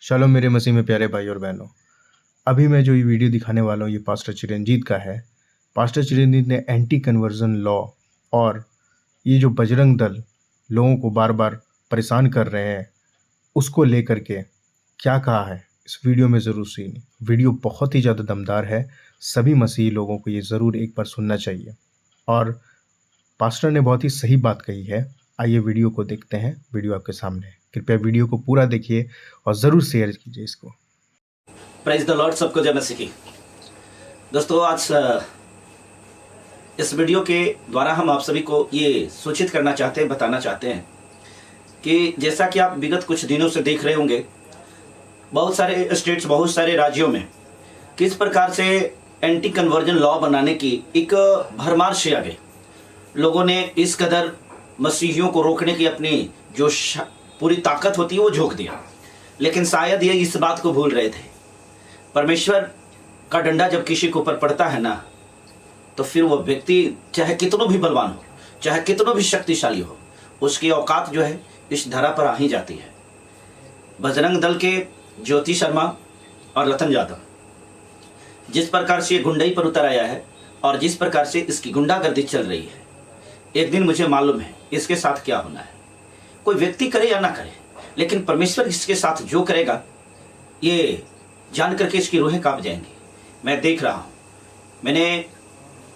Shalom मेरे मसीह में प्यारे भाई और बहनों। अभी मैं जो ये वीडियो दिखाने वाला हूँ ये पास्टर चिरंजीत का है। पास्टर चिरंजीत ने एंटी कन्वर्जन लॉ और ये जो बजरंग दल लोगों को बार बार परेशान कर रहे हैं उसको लेकर के क्या कहा है इस वीडियो में ज़रूर सुनिए। वीडियो बहुत ही ज़्यादा दमदार है, सभी मसीही लोगों को ये ज़रूर एक बार सुनना चाहिए और पास्टर ने बहुत ही सही बात कही है। आइए वीडियो को देखते हैं। वीडियो आपके सामने है, कृपया वीडियो को पूरा देखिए और ज़रूर शेयर कीजिए इसको। प्रेज द लॉर्ड, सबको जय मसीह की। दोस्तों, आज इस वीडियो के द्वारा हम आप सभी को ये सूचित करना चाहते हैं, बताना चाहते हैं कि जैसा कि आप विगत कुछ दिनों से देख रहे होंगे, बहुत सारे स्टेट्स, बहुत सारे राज्यों में किस प्रकार से एंटी कन्वर्जन लॉ बनाने की एक भरमार से आगे लोगों ने इस कदर मसीहियों को रोकने की अपनी जो पूरी ताकत होती है वो झोंक दिया। लेकिन शायद ये इस बात को भूल रहे थे, परमेश्वर का डंडा जब किसी के ऊपर पड़ता है ना, तो फिर वो व्यक्ति चाहे कितना भी बलवान हो, चाहे कितना भी शक्तिशाली हो, उसकी औकात जो है इस धरा पर आ ही जाती है। बजरंग दल के ज्योति शर्मा और रतन यादव जिस प्रकार से ये गुंडई पर उतर आया है और जिस प्रकार से इसकी गुंडागर्दी चल रही है, एक दिन मुझे मालूम है इसके साथ क्या होना है। कोई व्यक्ति करे या ना करे, लेकिन परमेश्वर इसके साथ जो करेगा ये जान करके इसकी रूहें कांप जाएंगी। मैं देख रहा हूँ, मैंने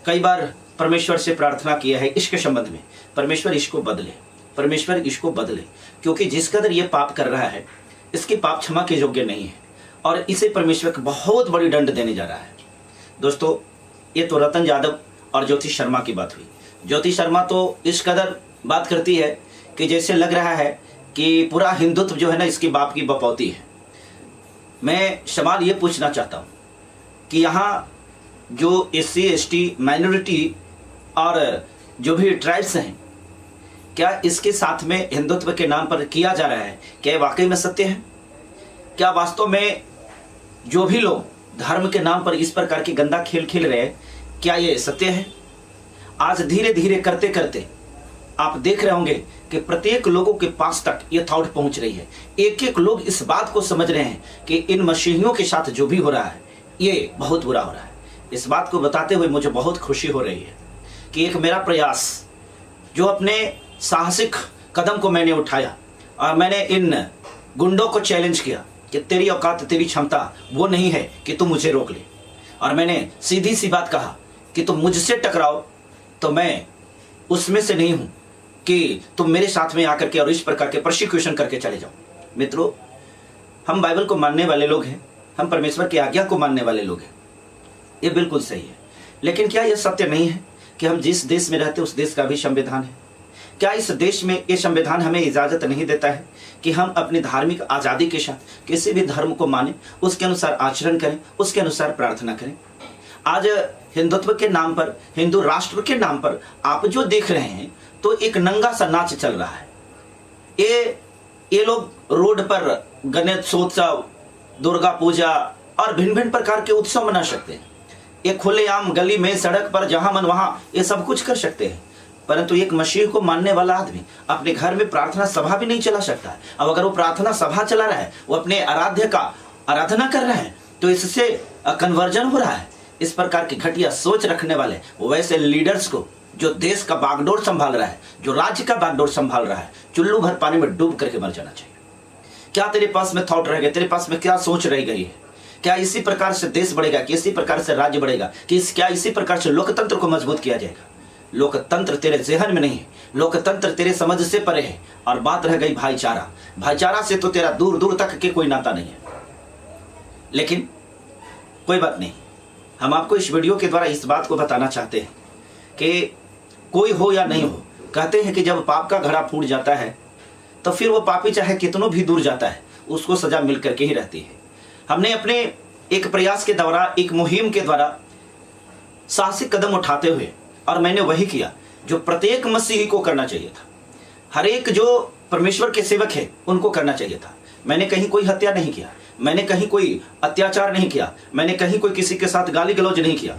कई बार परमेश्वर से प्रार्थना किया है इसके संबंध में, परमेश्वर इसको बदले, परमेश्वर इसको बदले, क्योंकि जिस कदर ये पाप कर रहा है इसके पाप क्षमा के योग्य नहीं है और इसे परमेश्वर को बहुत बड़ी दंड देने जा रहा है। दोस्तों, ये तो रतन यादव और ज्योति शर्मा की बात हुई। ज्योति शर्मा तो इस कदर बात करती है कि जैसे लग रहा है कि पूरा हिंदुत्व जो है ना इसकी बाप की बपौती है। मैं सवाल ये पूछना चाहता हूँ कि यहाँ जो SC ST माइनॉरिटी और जो भी ट्राइब्स हैं, क्या इसके साथ में हिंदुत्व के नाम पर किया जा रहा है, क्या ये वाकई में सत्य है? क्या वास्तव में जो भी लोग धर्म के नाम पर इस प्रकार की गंदा खेल खेल रहे हैं, क्या ये सत्य है? आज धीरे धीरे करते करते आप देख रहे होंगे कि प्रत्येक लोगों के पास तक ये थॉट पहुंच रही है। एक एक लोग इस बात को समझ रहे हैं कि इन मसीहियों के साथ जो भी हो रहा है ये बहुत बुरा हो रहा है। इस बात को बताते हुए मुझे बहुत खुशी हो रही है कि एक मेरा प्रयास, जो अपने साहसिक कदम को मैंने उठाया और मैंने इन गुंडों को चैलेंज किया कि तेरी औकात, तेरी क्षमता वो नहीं है कि तुम मुझे रोक ले, और मैंने सीधी सी बात कहा कि तुम मुझसे टकराओ तो मैं उसमें से नहीं हूं कि तुम मेरे साथ में आकर के और इस प्रकार के प्रोसिक्यूशन करके चले जाओ। मित्रों, हम बाइबल को मानने वाले लोग हैं, हम परमेश्वर की आज्ञा को मानने वाले लोग हैं, ये बिल्कुल सही है। लेकिन क्या यह सत्य नहीं है कि हम जिस देश में रहते उस देश का भी संविधान है? क्या इस देश में ये संविधान हमें इजाजत नहीं देता है कि हम अपनी धार्मिक आज़ादी के साथ किसी भी धर्म को माने, उसके अनुसार आचरण करें, उसके अनुसार प्रार्थना करें? आज हिंदुत्व के नाम पर, हिंदू राष्ट्र के नाम पर आप जो देख रहे हैं तो एक नंगा सा नाच चल रहा है। ये लोग रोड पर गणेशोत्सव, दुर्गा पूजा और भिन्न भिन्न प्रकार के उत्सव मना सकते हैं। ये खुलेआम गली में, सड़क पर, जहां मन वहां ये सब कुछ कर सकते हैं, परंतु एक मसीह को मानने वाला आदमी अपने घर में प्रार्थना सभा भी नहीं चला सकता है। अब अगर वो प्रार्थना सभा चला रहा है, वो अपने आराध्य का आराधना कर रहा है, तो इससे कन्वर्जन हो रहा है। इस प्रकार की घटिया सोच रखने वाले वो वैसे लीडर्स को, जो देश का बागडोर संभाल रहा है, जो राज्य का बागडोर संभाल रहा है, चुल्लू भर पानी में डूब करके मर जाना चाहिए। क्या तेरे पास में थॉट रह गए, तेरे पास में क्या सोच रह गई है? क्या इसी प्रकार से देश बढ़ेगा, कि इसी प्रकार से राज्य बढ़ेगा, कि क्या इसी प्रकार से लोकतंत्र को मजबूत किया जाएगा? लोकतंत्र तेरे जहन में नहीं है, लोकतंत्र तेरे समझ से परे है। और बात रह गई भाईचारा, भाईचारा से तो तेरा दूर दूर तक के कोई नाता नहीं है। लेकिन कोई बात नहीं, हम आपको इस वीडियो के द्वारा इस बात को बताना चाहते हैं कि कोई हो या नहीं हो, कहते हैं कि जब पाप का घड़ा फूट जाता है तो फिर वो पापी चाहे कितनों भी दूर जाता है, उसको सजा मिल करके ही रहती है। हमने अपने एक प्रयास के द्वारा, एक मुहिम के द्वारा साहसिक कदम उठाते हुए, और मैंने वही किया जो प्रत्येक मसीही को करना चाहिए था, हर एक जो परमेश्वर के सेवक है उनको करना चाहिए था। मैंने कहीं कोई हत्या नहीं किया, मैंने कहीं कोई अत्याचार नहीं किया, मैंने कहीं कोई किसी के साथ गाली गलौज नहीं किया।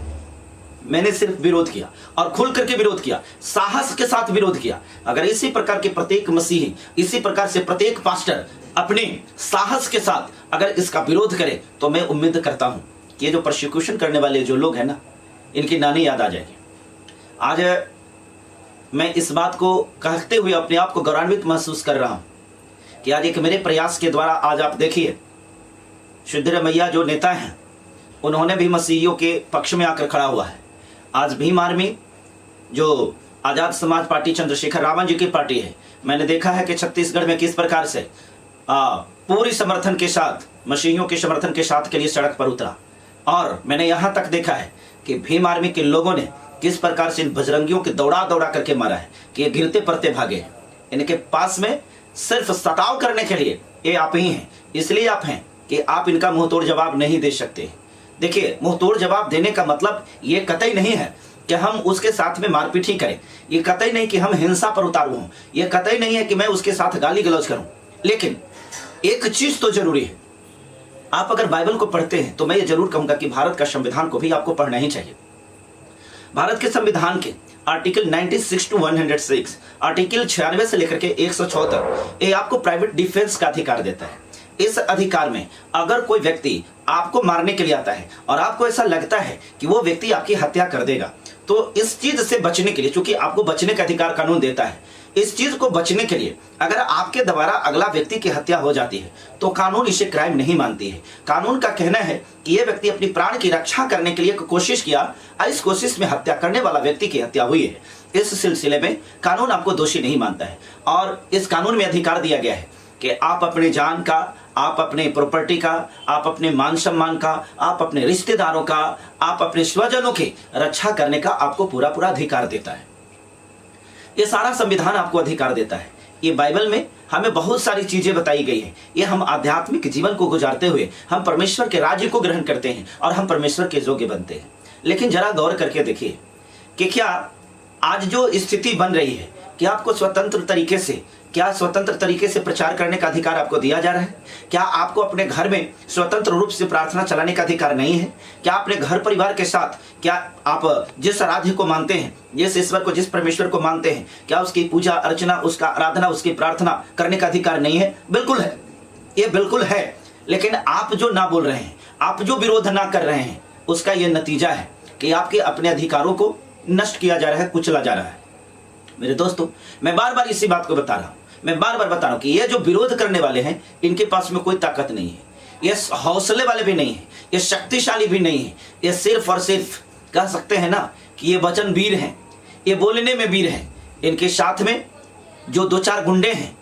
मैंने सिर्फ विरोध किया और खुल करके विरोध किया, साहस के साथ विरोध किया। अगर इसी प्रकार के प्रत्येक मसीही, इसी प्रकार से प्रत्येक पास्टर अपने साहस के साथ अगर इसका विरोध करे तो मैं उम्मीद करता हूं कि ये जो प्रोसिक्यूशन करने वाले जो लोग हैं ना, इनकी नानी याद आ जाएगी। आज मैं इस बात को कहते हुए अपने आप को गौरवान्वित महसूस कर रहा हूं कि आज एक मेरे प्रयास के द्वारा आज आप देखिए सिद्धरमैया जो नेता हैं उन्होंने भी मसीहियों के पक्ष में आकर खड़ा हुआ है। आज भीम आर्मी जो आजाद समाज पार्टी चंद्रशेखर रावण जी की पार्टी है, मैंने देखा है कि छत्तीसगढ़ में किस प्रकार से पूरी समर्थन के साथ, मसीहियों के समर्थन के साथ के लिए सड़क पर उतरा। और मैंने यहाँ तक देखा है कि भीम आर्मी के लोगों ने किस प्रकार से इन बजरंगियों के दौड़ा दौड़ा करके मारा है कि ये गिरते पड़ते भागे। इनके पास में सिर्फ सताव करने के लिए ये आप ही हैं, इसलिए आप हैं कि आप इनका मुंहतोड़ जवाब नहीं दे सकते। देखिए, मुंहतोड़ जवाब देने का मतलब ये कतई नहीं है कि हम उसके साथ में मारपीट ही करें, ये कतई नहीं कि हम हिंसा पर उतारू हों, ये कतई नहीं है कि मैं उसके साथ गाली गलौज करूं। लेकिन एक चीज तो जरूरी है, आप अगर बाइबल को पढ़ते हैं तो मैं ये जरूर कहूंगा कि भारत का संविधान को भी आपको पढ़ना ही चाहिए। भारत के संविधान के आर्टिकल 96 to 106, आर्टिकल 96 से लेकर के 174 ये आपको प्राइवेट डिफेंस का अधिकार देता है। इस अधिकार में अगर कोई व्यक्ति आपको मारने के लिए आता है और आपको ऐसा लगता है कि वो व्यक्ति आपकी हत्या कर देगा, तो इस चीज से बचने के लिए, चूंकि आपको बचने का अधिकार कानून देता है, इस चीज को बचने के लिए अगर आपके द्वारा अगला व्यक्ति की हत्या हो जाती है तो कानून इसे क्राइम नहीं मानती है। कानून का कहना है कि यह व्यक्ति अपनी प्राण की रक्षा करने के लिए कोशिश किया और इस कोशिश में हत्या करने वाला व्यक्ति की हत्या हुई है। इस सिलसिले में कानून आपको दोषी नहीं मानता है और इस कानून में अधिकार दिया गया है कि आप अपने जान का, आप अपने प्रॉपर्टी का, आप अपने मान सम्मान का, आप अपने रिश्तेदारों का, आप अपने स्वजनों की रक्षा करने का आपको पूरा पूरा अधिकार देता है। ये सारा संविधान आपको अधिकार देता है। ये बाइबल में हमें बहुत सारी चीजें बताई गई हैं। ये हम आध्यात्मिक जीवन को गुजारते हुए हम परमेश्वर के राज्य को ग्रहण करते हैं और हम परमेश्वर के योग्य बनते हैं। लेकिन जरा गौर करके देखिए कि क्या आज जो स्थिति बन रही है, क्या आपको स्वतंत्र तरीके से प्रचार करने का अधिकार आपको दिया जा रहा है? क्या आपको अपने घर में स्वतंत्र रूप से प्रार्थना चलाने का अधिकार नहीं है? क्या अपने घर परिवार के साथ, क्या आप जिस आराध्य को मानते हैं, जिस ईश्वर को, जिस परमेश्वर को मानते हैं, क्या उसकी पूजा अर्चना, उसका आराधना, उसकी प्रार्थना करने का अधिकार नहीं है? बिल्कुल है, ये बिल्कुल है। लेकिन आप जो ना बोल रहे हैं, आप जो विरोध ना कर रहे हैं, उसका यह नतीजा है कि आपके अपने अधिकारों को नष्ट किया जा रहा है, कुचला जा रहा है। मेरे दोस्तों, मैं बार बार इसी बात को बता रहा हूं, मैं बार बार बता रहा हूं कि ये जो विरोध करने वाले हैं, इनके पास में कोई ताकत नहीं है, ये हौसले वाले भी नहीं है, ये शक्तिशाली भी नहीं है, ये सिर्फ और सिर्फ कह सकते हैं ना कि ये वचन वीर हैं, ये बोलने में वीर हैं। इनके साथ में जो 2-4 गुंडे हैं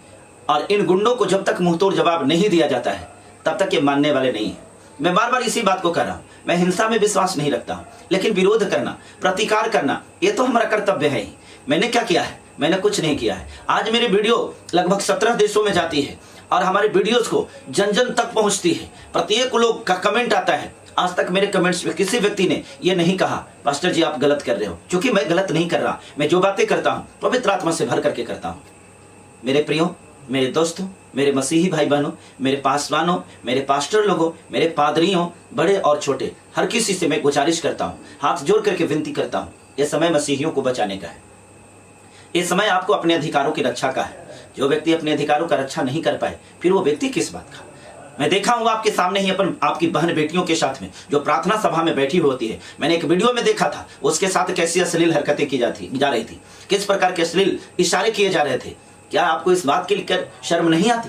और इन गुंडों को जब तक मुंहतोड़ जवाब नहीं दिया जाता है तब तक ये मानने वाले नहीं है। मैं बार बार इसी बात को कर रहा हूं, मैं हिंसा में विश्वास नहीं रखता हूं, लेकिन विरोध करना, प्रतिकार करना, ये तो हमारा कर्तव्य है ही। मैंने क्या किया है? मैंने कुछ नहीं किया है। आज मेरी वीडियो लगभग 17 देशों में जाती है और हमारे वीडियोस को जन जन तक पहुंचती है। प्रत्येक लोग का कमेंट आता है। आज तक मेरे कमेंट्स में किसी व्यक्ति ने ये नहीं कहा पास्टर जी आप गलत कर रहे हो, क्योंकि मैं गलत नहीं कर रहा। मैं जो बातें करता हूं पवित्र आत्मा से भर करके करता हूं। मेरे प्रियो, मेरे दोस्तों, मेरे मसीही भाई बहनों, मेरे पासवानों, मेरे पास्टर लोगों, मेरे पादरियों, बड़े और छोटे, हर किसी से मैं गुजारिश करता हूं, हाथ जोड़ करके विनती करता हूं, यह समय मसीहियों को बचाने का है। ये समय आपको अपने अधिकारों की रक्षा का है। जो व्यक्ति अपने अधिकारों का रक्षा नहीं कर पाए, फिर वो व्यक्ति किस बात का? मैं देखा हूँ आपके सामने ही आपकी बहन बेटियों के साथ में जो प्रार्थना सभा में बैठी होती है, मैंने एक वीडियो में देखा था, उसके साथ कैसी अश्लील हरकतें की जा रही थी, किस प्रकार के अश्लील इशारे किए जा रहे थे। क्या आपको इस बात के लेकर शर्म नहीं आती?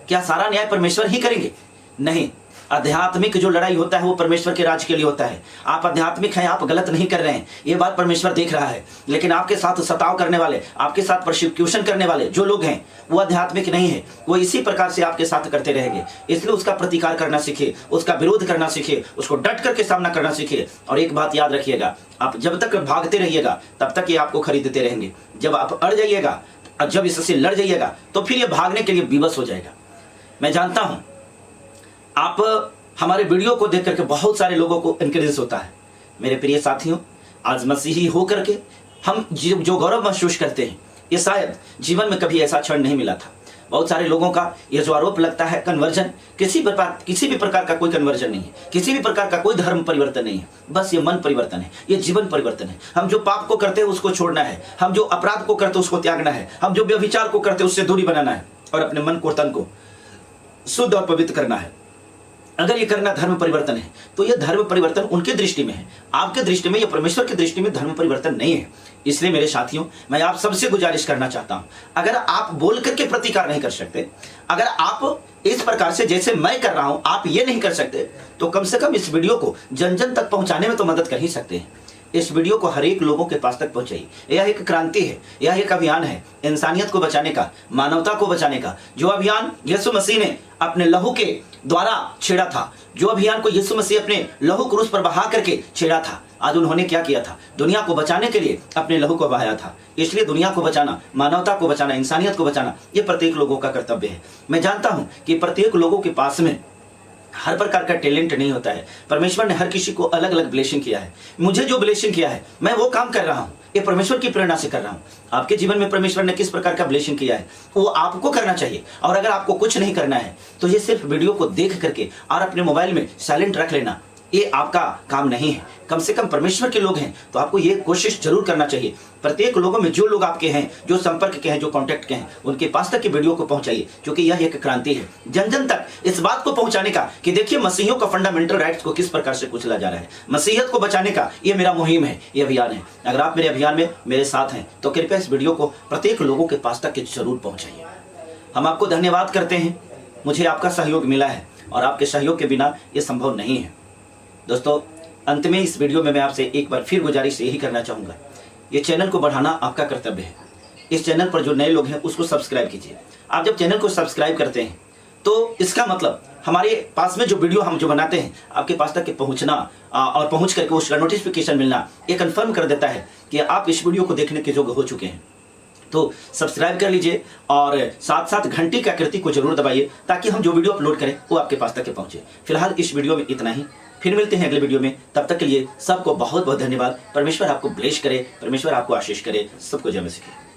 क्या सारा न्याय परमेश्वर ही करेंगे? नहीं, आध्यात्मिक जो लड़ाई होता है वो परमेश्वर के राज्य के लिए होता है। आप आध्यात्मिक हैं, आप गलत नहीं कर रहे हैं, ये बात परमेश्वर देख रहा है। लेकिन आपके साथ सताव करने वाले, आपके साथ प्रोसिक्यूशन करने वाले जो लोग हैं वो आध्यात्मिक नहीं है, वो इसी प्रकार से आपके साथ करते रहेंगे। इसलिए उसका प्रतिकार करना सीखिए, उसका विरोध करना सीखिए, उसको डट करके सामना करना सीखिए। और एक बात याद रखिएगा, आप जब तक भागते रहिएगा तब तक ये आपको खरीदते रहेंगे। जब आप अड़ जाइएगा और जब इससे लड़ जाइएगा तो फिर ये भागने के लिए विवश हो जाएगा। मैं जानता हूं आप हमारे वीडियो को देख करके बहुत सारे लोगों को इंकरेज होता है। मेरे प्रिय साथियों, आज मसीही हो करके हम जो गौरव महसूस करते हैं, ये शायद जीवन में कभी ऐसा क्षण नहीं मिला था। बहुत सारे लोगों का ये जो आरोप लगता है कन्वर्जन, किसी भी प्रकार का कोई कन्वर्जन नहीं है, किसी भी प्रकार का कोई धर्म परिवर्तन नहीं है, बस ये मन परिवर्तन है, ये जीवन परिवर्तन है। हम जो पाप को करते हैं उसको छोड़ना है, हम जो अपराध को करते हैं उसको त्यागना है, हम जो व्यभिचार को करते हैं उससे दूरी बनाना है और अपने मन को तन को शुद्ध और पवित्र करना है। अगर ये करना धर्म परिवर्तन है तो यह धर्म परिवर्तन उनके दृष्टि में है, आपके दृष्टि में या परमेश्वर की दृष्टि में धर्म परिवर्तन नहीं है। इसलिए मेरे साथियों, मैं आप सबसे गुजारिश करना चाहता हूं, अगर आप बोल करके प्रतिकार नहीं कर सकते, अगर आप इस प्रकार से जैसे मैं कर रहा हूं आप ये नहीं कर सकते, तो कम से कम इस वीडियो को जन जन तक पहुंचाने में तो मदद कर ही सकते हैं। इस वीडियो को हर एक लोगों के पास तक पहुंचाइए। यह एक क्रांति है, यह एक अभियान है इंसानियत को बचाने का, मानवता को बचाने का। जो अभियान यीशु मसीह ने अपने लहू के द्वारा छेड़ा था, जो अभियान को यीशु मसीह अपने लहू क्रूस पर बहा करके छेड़ा था, आज उन्होंने क्या किया था? दुनिया को बचाने के लिए अपने लहू को बहाया था। इसलिए दुनिया को बचाना, मानवता को बचाना, इंसानियत को बचाना, ये प्रत्येक लोगों का कर्तव्य है। मैं जानता हूं कि प्रत्येक लोगों के पास में हर प्रकार का टैलेंट नहीं होता है। परमेश्वर ने हर किसी को अलग अलग ब्लेसिंग किया है। मुझे जो ब्लेसिंग किया है मैं वो काम कर रहा हूँ, ये परमेश्वर की प्रेरणा से कर रहा हूँ। आपके जीवन में परमेश्वर ने किस प्रकार का ब्लेसिंग किया है वो आपको करना चाहिए। और अगर आपको कुछ नहीं करना है तो ये सिर्फ वीडियो को देख करके और अपने मोबाइल में साइलेंट रख लेना, ये आपका काम नहीं है। कम से कम परमेश्वर के लोग हैं तो आपको ये कोशिश जरूर करना चाहिए। प्रत्येक लोगों में जो लोग आपके हैं, जो संपर्क के हैं, जो कांटेक्ट के हैं, उनके पास तक की वीडियो को पहुंचाइए, क्योंकि यह एक क्रांति है जन जन तक इस बात को पहुंचाने का कि देखिए मसीहियों का फंडामेंटल राइट्स को किस प्रकार से कुचला जा रहा है। मसीहियत को बचाने का ये मेरा मुहिम है, ये अभियान है। अगर आप मेरे अभियान में मेरे साथ हैं तो कृपया इस वीडियो को प्रत्येक लोगों के पास तक जरूर पहुंचाइए। हम आपको धन्यवाद करते हैं, मुझे आपका सहयोग मिला है और आपके सहयोग के बिना ये संभव नहीं है। दोस्तों, अंत में इस वीडियो में मैं आपसे एक बार फिर गुजारिश यही करना चाहूँगा, ये चैनल को बढ़ाना आपका कर्तव्य है। इस चैनल पर जो नए लोग हैं उसको सब्सक्राइब कीजिए। आप जब चैनल को सब्सक्राइब करते हैं तो इसका मतलब हमारे पास में जो वीडियो हम जो बनाते हैं आपके पास तक पहुँचना और पहुँच करके उसका नोटिफिकेशन मिलना ये कन्फर्म कर देता है कि आप इस वीडियो को देखने के योग्य हो चुके हैं। तो सब्सक्राइब कर लीजिए और साथ साथ घंटी की आकृति को जरूर दबाइए ताकि हम जो वीडियो अपलोड करें वो आपके पास तक पहुंचे। फिलहाल इस वीडियो में इतना ही, फिर मिलते हैं अगले वीडियो में। तब तक के लिए सबको बहुत बहुत धन्यवाद। परमेश्वर आपको ब्लेस करे, परमेश्वर आपको आशीष करे। सबको जय मसीह।